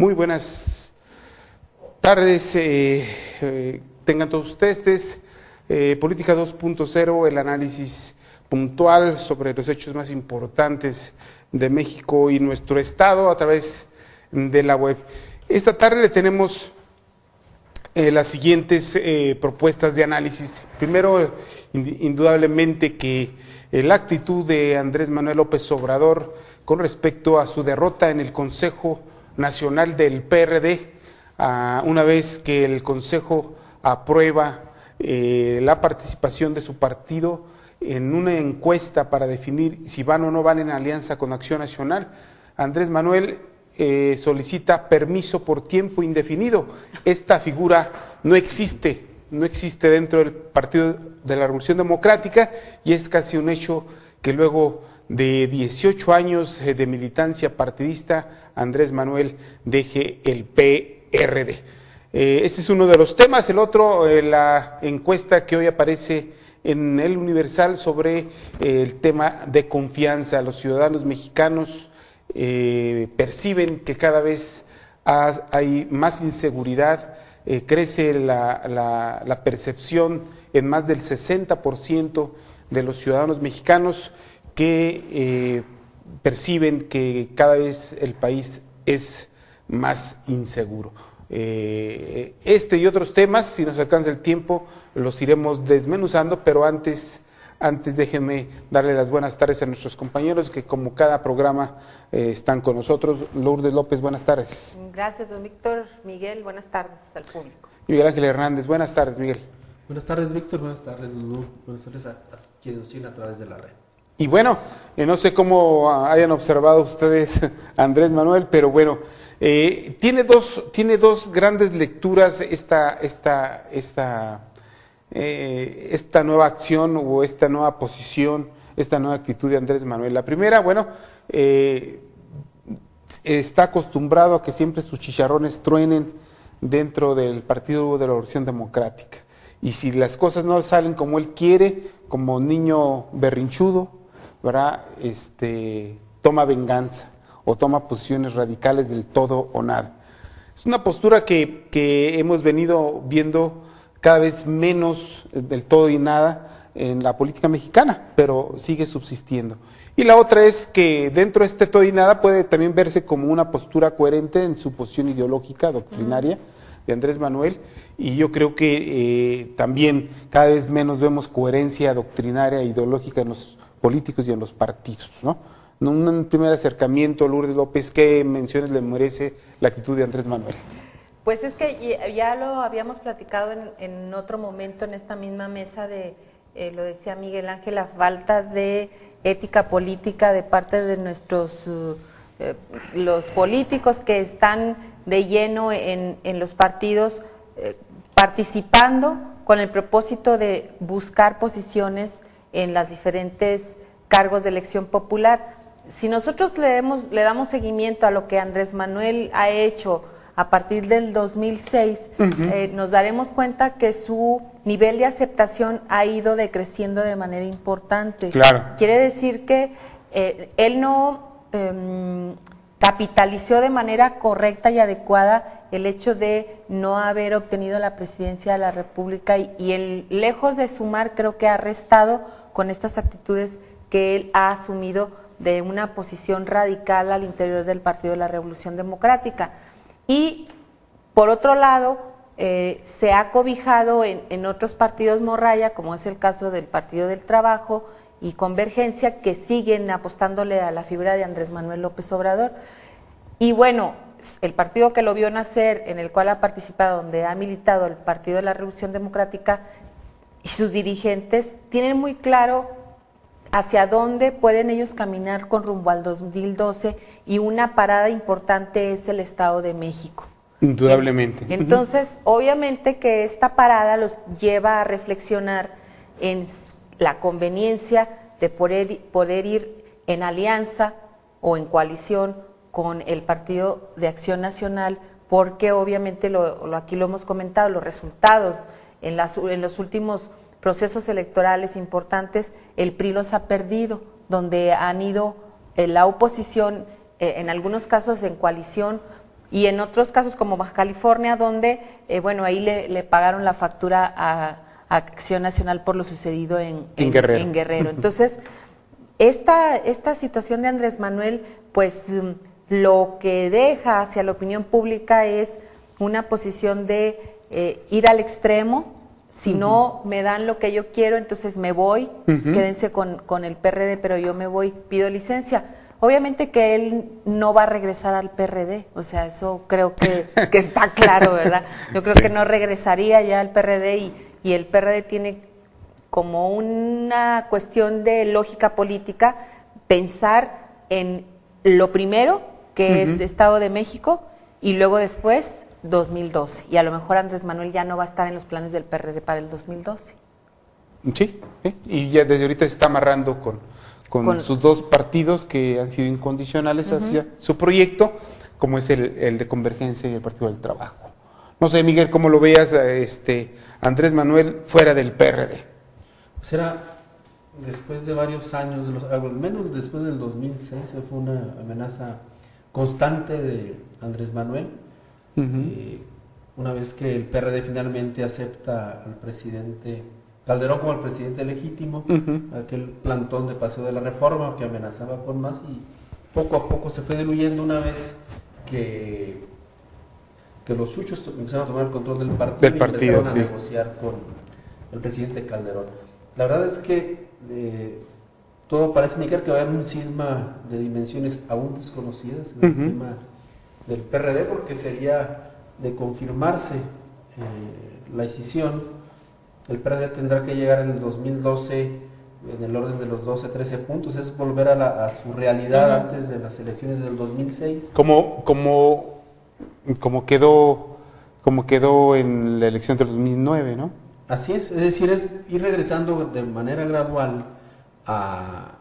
Muy buenas tardes, tengan todos ustedes. Política 2.0, el análisis puntual sobre los hechos más importantes de México y nuestro estado a través de la web. Esta tarde le tenemos las siguientes propuestas de análisis. Primero, indudablemente que la actitud de Andrés Manuel López Obrador con respecto a su derrota en el Consejo Nacional del PRD, una vez que el Consejo aprueba la participación de su partido en una encuesta para definir si van o no van en alianza con Acción Nacional. Andrés Manuel solicita permiso por tiempo indefinido. Esta figura no existe dentro del Partido de la Revolución Democrática y es casi un hecho que luego de 18 años de militancia partidista, Andrés Manuel deje el PRD. Este es uno de los temas. El otro, la encuesta que hoy aparece en el Universal sobre el tema de confianza. Los ciudadanos mexicanos perciben que cada vez hay más inseguridad, crece la percepción en más del 60% de los ciudadanos mexicanos que perciben que cada vez el país es más inseguro. Este y otros temas, si nos alcanza el tiempo, los iremos desmenuzando, pero antes déjenme darle las buenas tardes a nuestros compañeros que como cada programa están con nosotros. Lourdes López, buenas tardes. Gracias, don Víctor. Miguel, buenas tardes al público. Miguel Ángel Hernández, buenas tardes, Miguel. Buenas tardes, Víctor. Buenas tardes, Lulú. Buenas tardes a quienes nos siguen a través de la red. Y bueno, no sé cómo hayan observado ustedes a Andrés Manuel, pero bueno, tiene dos grandes lecturas esta nueva acción o esta nueva posición, esta nueva actitud de Andrés Manuel. La primera, bueno, está acostumbrado a que siempre sus chicharrones truenen dentro del Partido de la Revolución Democrática. Y si las cosas no salen como él quiere, como niño berrinchudo, ¿verdad? Toma venganza o toma posiciones radicales del todo o nada. Es una postura que hemos venido viendo cada vez menos del todo y nada en la política mexicana, pero sigue subsistiendo. Y la otra es que dentro de este todo y nada puede también verse como una postura coherente en su posición ideológica, doctrinaria de Andrés Manuel, y yo creo que también cada vez menos vemos coherencia doctrinaria e ideológica en los políticos y en los partidos, ¿no? Un primer acercamiento, Lourdes López, ¿qué menciones le merece la actitud de Andrés Manuel? Pues es que ya lo habíamos platicado en otro momento en esta misma mesa lo decía Miguel Ángel, la falta de ética política de parte de nuestros los políticos que están de lleno en los partidos, participando con el propósito de buscar posiciones en las diferentes cargos de elección popular. Si nosotros le damos seguimiento a lo que Andrés Manuel ha hecho a partir del 2006, nos daremos cuenta que su nivel de aceptación ha ido decreciendo de manera importante. Claro. Quiere decir que él no capitalizó de manera correcta y adecuada el hecho de no haber obtenido la presidencia de la República y él, lejos de sumar, creo que ha restado con estas actitudes que él ha asumido de una posición radical al interior del Partido de la Revolución Democrática. Y, por otro lado, se ha cobijado en otros partidos morralla, como es el caso del Partido del Trabajo y Convergencia, que siguen apostándole a la figura de Andrés Manuel López Obrador. Y bueno, el partido que lo vio nacer, en el cual ha participado, donde ha militado el Partido de la Revolución Democrática y sus dirigentes, tienen muy claro hacia dónde pueden ellos caminar con rumbo al 2012 y una parada importante es el Estado de México. Indudablemente. Entonces, obviamente que esta parada los lleva a reflexionar en la conveniencia de poder ir en alianza o en coalición con el Partido de Acción Nacional, porque obviamente aquí lo hemos comentado, los resultados en los últimos procesos electorales importantes, el PRI los ha perdido, donde han ido la oposición, en algunos casos en coalición, y en otros casos como Baja California, donde, bueno, ahí le pagaron la factura a Acción Nacional por lo sucedido en Guerrero. Entonces, esta situación de Andrés Manuel, pues lo que deja hacia la opinión pública es una posición de ir al extremo. Si no me dan lo que yo quiero, entonces me voy, quédense con el PRD, pero yo me voy, pido licencia. Obviamente que él no va a regresar al PRD, o sea, eso creo que está claro, ¿verdad? Yo creo que no regresaría ya al PRD y el PRD tiene como una cuestión de lógica política pensar en lo primero, que es Estado de México, y luego después 2012. Y a lo mejor Andrés Manuel ya no va a estar en los planes del PRD para el 2012. Sí, y ya desde ahorita se está amarrando con sus dos partidos que han sido incondicionales hacia su proyecto, como es el de Convergencia y el Partido del Trabajo. No sé, Miguel, ¿cómo lo veas Andrés Manuel fuera del PRD? Pues era después de varios años, al menos después del 2006, fue una amenaza constante de Andrés Manuel. Una vez que el PRD finalmente acepta al presidente Calderón como el presidente legítimo, aquel plantón de Paseo de la Reforma que amenazaba con más, y poco a poco se fue diluyendo una vez que los chuchos empezaron a tomar el control del partido y empezaron a negociar con el presidente Calderón. La verdad es que todo parece indicar que va a haber un cisma de dimensiones aún desconocidas en el tema del PRD, porque sería de confirmarse la escisión. El PRD tendrá que llegar en el 2012 en el orden de los 12-13 puntos, es volver a su realidad antes de las elecciones del 2006. Como quedó en la elección del 2009, ¿no? Así es decir, es ir regresando de manera gradual a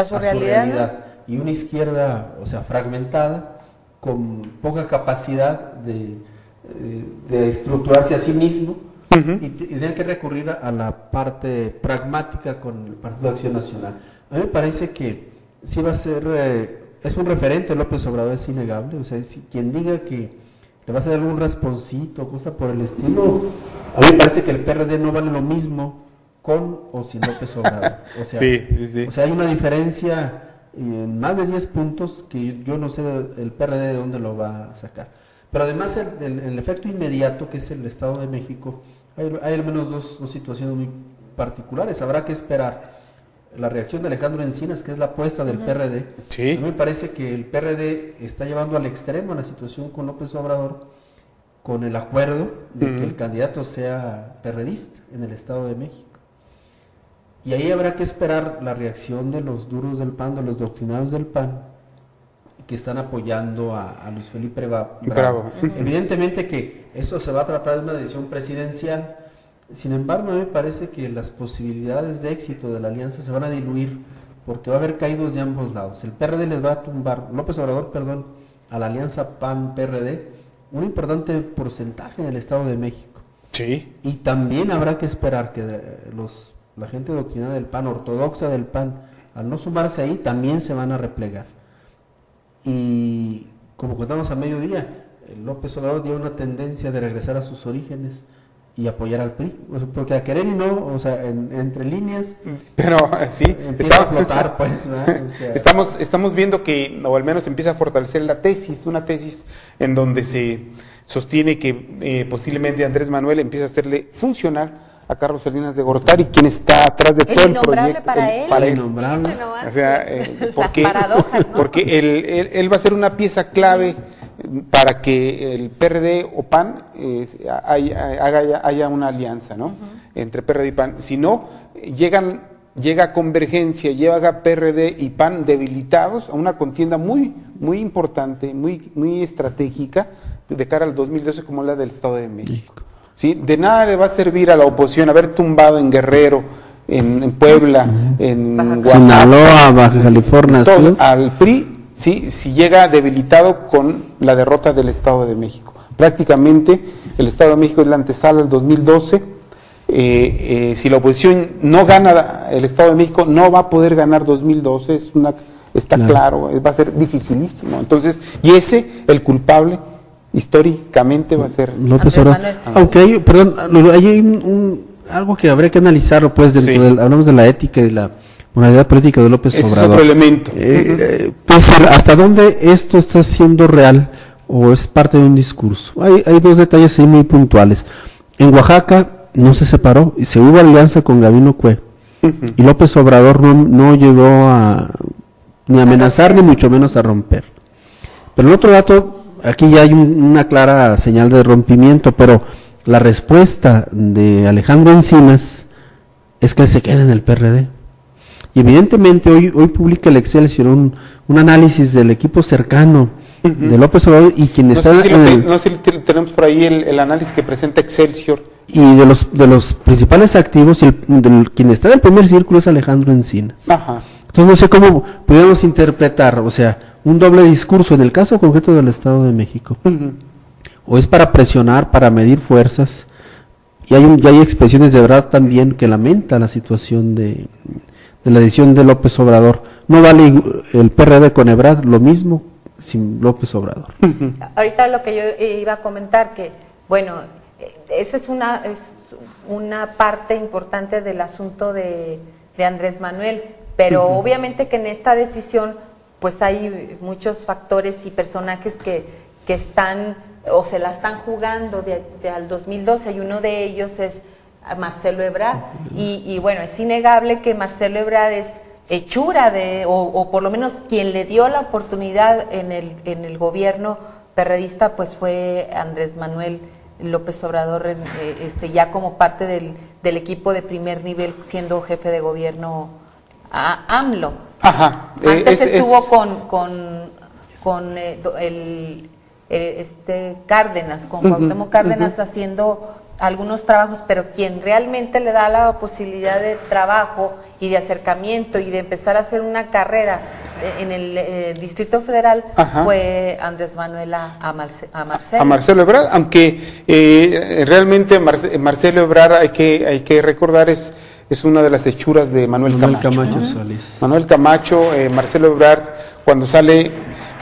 su realidad, ¿no? Y una izquierda, o sea, fragmentada, con poca capacidad de estructurarse a sí mismo, y tener que recurrir a la parte pragmática con el Partido de Acción Nacional. A mí me parece que sí va a ser, es un referente López Obrador, es innegable, o sea, si quien diga que le va a hacer algún rasponcito, cosa por el estilo, a mí me parece que el PRD no vale lo mismo con o sin López Obrador. O sea, sí. O sea, hay una diferencia en más de 10 puntos que yo no sé el PRD de dónde lo va a sacar. Pero además el efecto inmediato, que es el Estado de México, hay al menos dos situaciones muy particulares. Habrá que esperar la reacción de Alejandro Encinas, que es la apuesta del PRD. Sí. A mí me parece que el PRD está llevando al extremo la situación con López Obrador, con el acuerdo de que el candidato sea perredista en el Estado de México. Y ahí habrá que esperar la reacción de los duros del PAN, de los doctrinados del PAN, que están apoyando a Luis Felipe Bravo. Evidentemente que eso se va a tratar de una decisión presidencial. Sin embargo, a mí me parece que las posibilidades de éxito de la alianza se van a diluir, porque va a haber caídos de ambos lados. El PRD les va a tumbar, López Obrador, a la alianza PAN-PRD, un importante porcentaje en el Estado de México. Sí. Y también habrá que esperar que la gente doctrinada del PAN, ortodoxa del PAN, al no sumarse ahí, también se van a replegar. Y como contamos a mediodía, López Obrador dio una tendencia de regresar a sus orígenes y apoyar al PRI, porque a querer y no, o sea, entre líneas, pero sí, empieza a flotar, pues, ¿verdad? O sea, estamos viendo que, o al menos empieza a fortalecer una tesis en donde se sostiene que posiblemente Andrés Manuel empieza a hacerle funcionar a Carlos Salinas de Gortari, quien está atrás de todo el proyecto. Para él. O sea, porque él va a ser una pieza clave para que el PRD o PAN haya una alianza, ¿no? Entre PRD y PAN. Si no, llega Convergencia, llega PRD y PAN debilitados a una contienda muy importante, muy estratégica de cara al 2012, como la del Estado de México. ¿Sí? De nada le va a servir a la oposición haber tumbado en Guerrero, en Puebla, en Oaxaca, Sinaloa, Baja California, ¿sí? Al PRI, ¿sí? Si llega debilitado con la derrota del Estado de México. Prácticamente el Estado de México es la antesala al 2012. Si la oposición no gana el Estado de México, no va a poder ganar 2012, está claro, va a ser dificilísimo. Entonces, y el culpable históricamente va a ser López Obrador. Aunque hay, perdón, hay algo que habría que analizarlo, pues, dentro del, hablamos de la ética y de la moralidad política de López Obrador. Ese es otro elemento. Pues, ¿hasta dónde esto está siendo real o es parte de un discurso? Hay dos detalles ahí muy puntuales. En Oaxaca no se separó y se hubo alianza con Gabino Cue. Y López Obrador no llegó a ni a amenazar ni mucho menos a romper. Pero el otro dato, aquí ya hay una clara señal de rompimiento, pero la respuesta de Alejandro Encinas es que se queda en el PRD. Y evidentemente hoy publica el Excelsior un análisis del equipo cercano de López Obrador y quien está no sé si tenemos por ahí el análisis que presenta Excelsior. Y de los principales activos, quien está en el primer círculo es Alejandro Encinas. Ajá. Entonces no sé cómo podemos interpretar, o sea, un doble discurso en el caso concreto del Estado de México. O es para presionar, para medir fuerzas, y hay expresiones de verdad también que lamenta la situación de la decisión de López Obrador. No vale el PRD con Ebrard lo mismo sin López Obrador. Ahorita lo que yo iba a comentar, que bueno, esa es una parte importante del asunto de Andrés Manuel, pero obviamente que en esta decisión pues hay muchos factores y personajes que están o se la están jugando de al 2012, y uno de ellos es Marcelo Ebrard, y bueno, es innegable que Marcelo Ebrard es hechura o por lo menos quien le dio la oportunidad en el gobierno perredista pues fue Andrés Manuel López Obrador, ya como parte del equipo de primer nivel, siendo jefe de gobierno AMLO. Ajá. Antes estuvo con Cárdenas, con Cuauhtémoc Cárdenas haciendo algunos trabajos, pero quien realmente le da la posibilidad de trabajo y de acercamiento y de empezar a hacer una carrera en el Distrito Federal fue Andrés Manuel a Marcelo. A Marcelo Ebrard, aunque realmente Marcelo Ebrard hay que recordar es una de las hechuras de Manuel Camacho Solís. Manuel Camacho, Marcelo Ebrard, cuando sale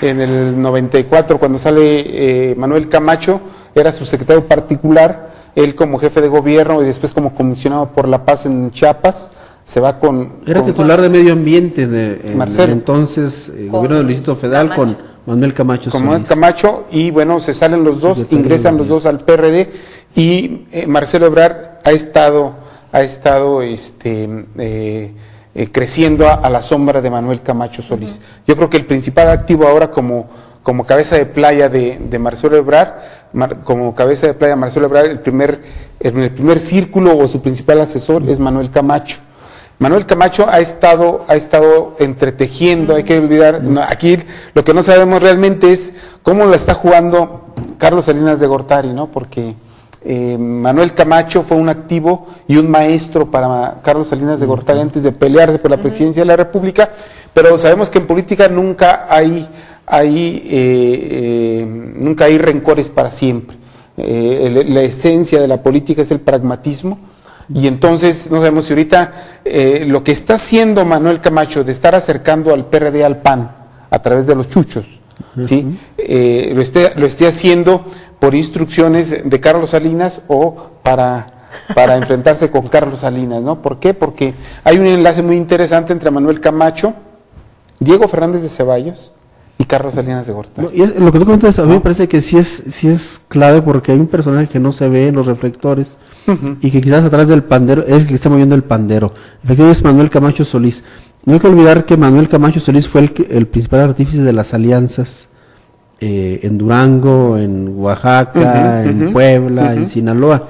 en el 94, cuando sale Manuel Camacho, era su secretario particular, él como jefe de gobierno y después como comisionado por la paz en Chiapas, se va Era titular de medio ambiente de Marcelo. Entonces, gobierno del Distrito Federal con Manuel Camacho Solís. Con Manuel Camacho, y bueno, se salen los dos, ingresan los dos al PRD, y Marcelo Ebrard ha estado creciendo a la sombra de Manuel Camacho Solís. Yo creo que el principal activo ahora como cabeza de playa de Marcelo Ebrard, el primer círculo o su principal asesor es Manuel Camacho. Manuel Camacho ha estado entretejiendo, hay que olvidar, aquí lo que no sabemos realmente es cómo la está jugando Carlos Salinas de Gortari, ¿no? Porque Manuel Camacho fue un activo y un maestro para Carlos Salinas de Gortari antes de pelearse por la presidencia de la República, pero sabemos que en política nunca hay rencores para siempre. La esencia de la política es el pragmatismo, y entonces no sabemos si ahorita lo que está haciendo Manuel Camacho de estar acercando al PRD al PAN a través de los chuchos, ¿sí? Lo esté haciendo por instrucciones de Carlos Salinas o para enfrentarse con Carlos Salinas, ¿no? ¿Por qué? Porque hay un enlace muy interesante entre Manuel Camacho, Diego Fernández de Ceballos y Carlos Salinas de Gortari. Y lo que tú comentas, a mí me parece que sí es clave, porque hay un personaje que no se ve en los reflectores y que quizás atrás del pandero es el que está moviendo el pandero. Efectivamente es Manuel Camacho Solís. No hay que olvidar que Manuel Camacho Solís fue el principal artífice de las alianzas en Durango, en Oaxaca, en Puebla, en Sinaloa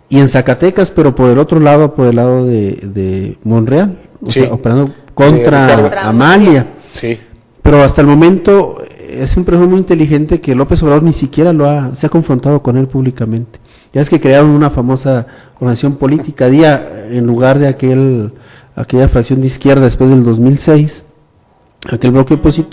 y en Zacatecas, pero por el otro lado, por el lado de Monreal, o sea, operando contra Amalia. Sí. Pero hasta el momento es un personaje muy inteligente que López Obrador ni siquiera se ha confrontado con él públicamente. Ya es que crearon una famosa organización política en lugar de aquella fracción de izquierda después del 2006, aquel bloque opositor.